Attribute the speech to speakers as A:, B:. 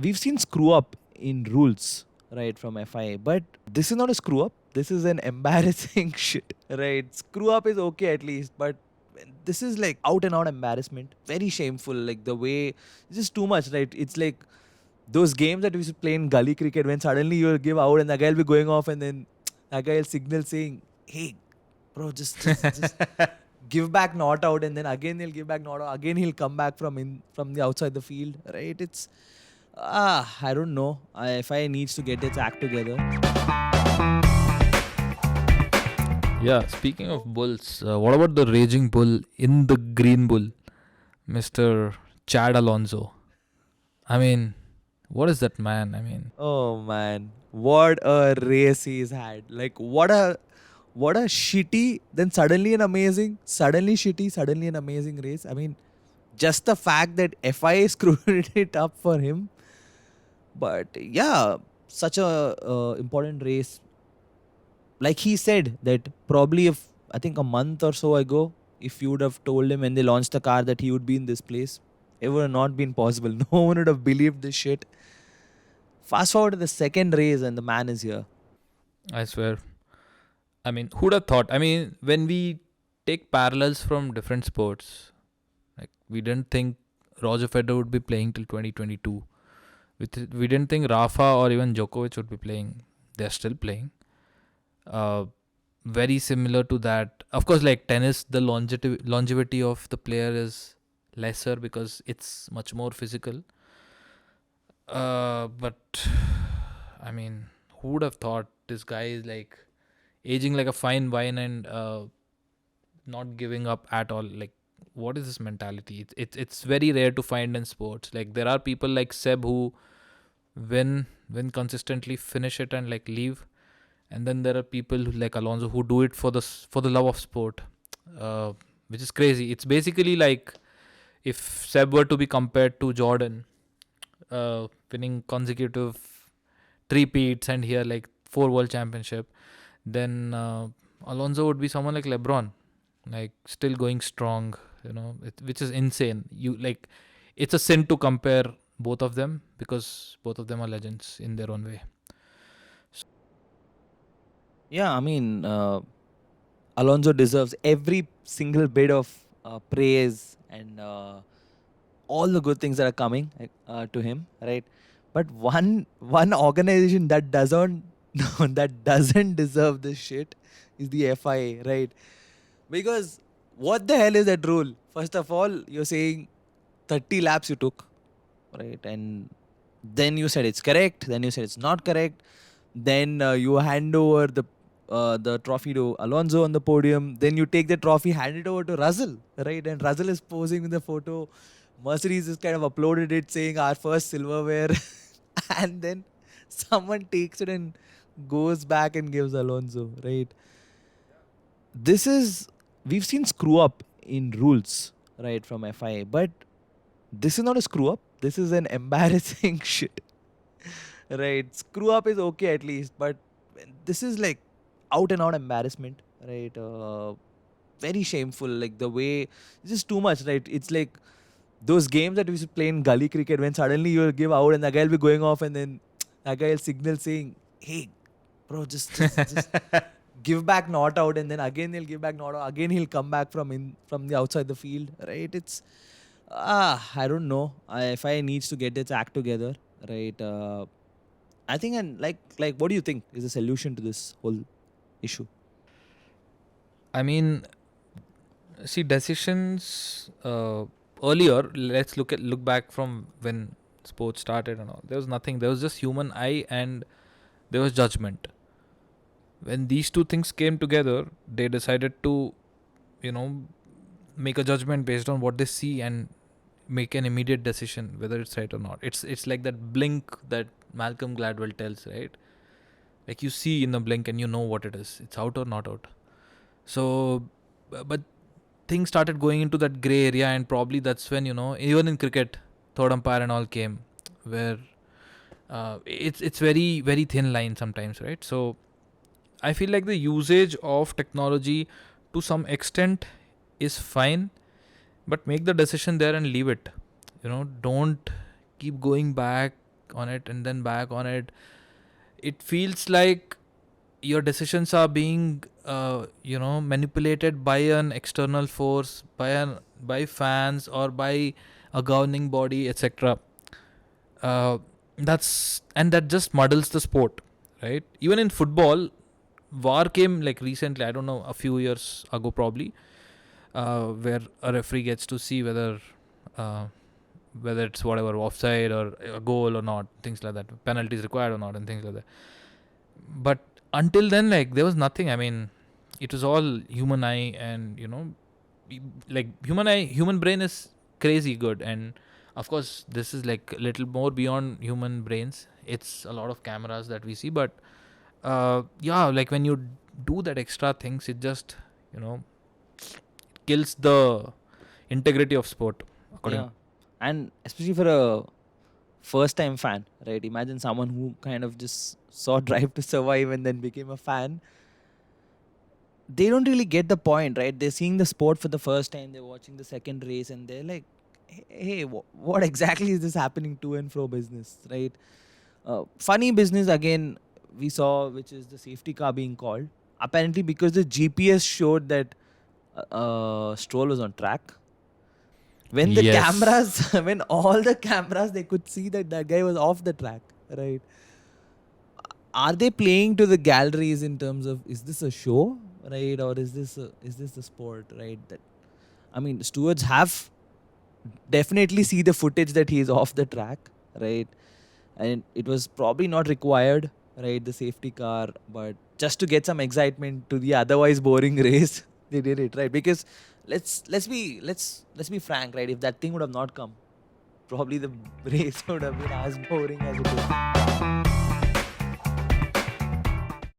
A: we've seen screw up in rules, right, from FIA, but this is not a screw up. This is an embarrassing shit, right? Screw up is okay at least, but this is like out and out embarrassment. Very shameful. Like the way, it's just too much, right? It's like those games that we used to play in gully cricket when suddenly you'll give out and the guy will be going off and then that guy will signal saying, "Hey, bro, just give back not out," and then again he'll give back not out. Again he'll come back from the outside the field, right? It's I don't know. If I needs to get its act together.
B: Yeah, speaking of bulls, what about the raging bull in the green bull, Mr. Chad Alonso? I mean, what is that man? I mean,
A: Oh man, what a race he's had! Like what a shitty, then suddenly an amazing, suddenly shitty, suddenly an amazing race. I mean, just the fact that FIA screwed it up for him. But yeah, such a important race. Like he said that probably if I think a month or so ago, if you would have told him when they launched the car that he would be in this place, it would have not been possible. No one would have believed this shit. Fast forward to the second race and the man is here.
B: I swear. I mean, who'd have thought? I mean, when we take parallels from different sports, like we didn't think Roger Federer would be playing till 2022. We didn't think Rafa or even Djokovic would be playing. They're still playing. Uh, Very similar to that. Of course, like tennis, the longevity of the player is lesser because it's much more physical. But I mean, who would have thought this guy is like aging like a fine wine and not giving up at all? Like, what is this mentality? It's very rare to find in sports. Like, there are people like Seb who win consistently, finish it and like leave, and then there are people like Alonso who do it for the love of sport, which is crazy. It's basically like if Seb were to be compared to Jordan, winning consecutive three-peats and here like 4 world championship, then Alonso would be someone like LeBron, like still going strong, which is insane. You like, it's a sin to compare both of them because both of them are legends in their own way.
A: Yeah, I mean, Alonso deserves every single bit of praise and all the good things that are coming to him, right? But one organization that doesn't that doesn't deserve this shit is the FIA, right? Because what the hell is that rule? First of all, you're saying 30 laps you took, right? And then you said it's correct. Then you said it's not correct. Then you hand over the trophy to Alonso on the podium. Then you take the trophy, hand it over to Russell, right? And Russell is posing with the photo. Mercedes has kind of uploaded it saying our first silverware, and then someone takes it and goes back and gives Alonso, right? This is, we've seen screw up in rules, right, from FIA, but this is not a screw up. This is an embarrassing shit, right? Screw up is okay at least, but this is like out and out embarrassment, right? Very shameful. Like the way, it's just too much, right? It's like those games that we used to play in gully cricket when suddenly you'll give out and the guy will be going off and then that guy will signal saying, "Hey, bro, just give back not out," and then again he'll give back not out. Again he'll come back from the outside the field, right? It's I don't know. If I needs to get its act together, right? I think, and like what do you think is the solution to this whole issue?
B: I mean, see decisions earlier. Let's look back from when sports started and all. There was nothing. There was just human eye and there was judgment. When these two things came together, they decided to, you know, make a judgment based on what they see and make an immediate decision whether it's right or not. It's like that blink that Malcolm Gladwell tells, right? Like you see in the blink and you know what it is. It's out or not out. So, but things started going into that gray area, and probably that's when, even in cricket, third umpire and all came, where it's very very thin line sometimes, right? So I feel like the usage of technology to some extent is fine, but make the decision there and leave it. Don't keep going back on it and then back on it. It feels like your decisions are being manipulated by an external force, by fans or by a governing body, etc. That just muddles the sport, right? Even in football, VAR came like recently, I don't know, a few years ago probably, where a referee gets to see uh, whether it's whatever offside or a goal or not, things like that, penalties required or not, and things like that. But until then, like, there was nothing. I mean, it was all human eye, and like human brain is crazy good, and of course this is like a little more beyond human brains. It's a lot of cameras that we see, but yeah, like when you do that extra things, it just kills the integrity of sport, according.
A: Yeah. And especially for a first time fan, right? Imagine someone who kind of just saw Drive to Survive and then became a fan. They don't really get the point, right? They're seeing the sport for the first time, they're watching the second race, and they're like, hey, what exactly is this happening to and fro business, right? Funny business again, we saw, which is the safety car being called. Apparently, because the GPS showed that Stroll was on track. When the
B: Yes.
A: cameras, when all the cameras, they could see that that guy was off the track, right? Are they playing to the galleries in terms of, is this a show, right, or is this the sport, right? That, I mean, stewards have definitely see the footage that he is off the track, right? And it was probably not required, right, the safety car, but just to get some excitement to the otherwise boring race, they did it, right? Because let's be frank, right? If that thing would have not come, probably the race would have been as boring as it is.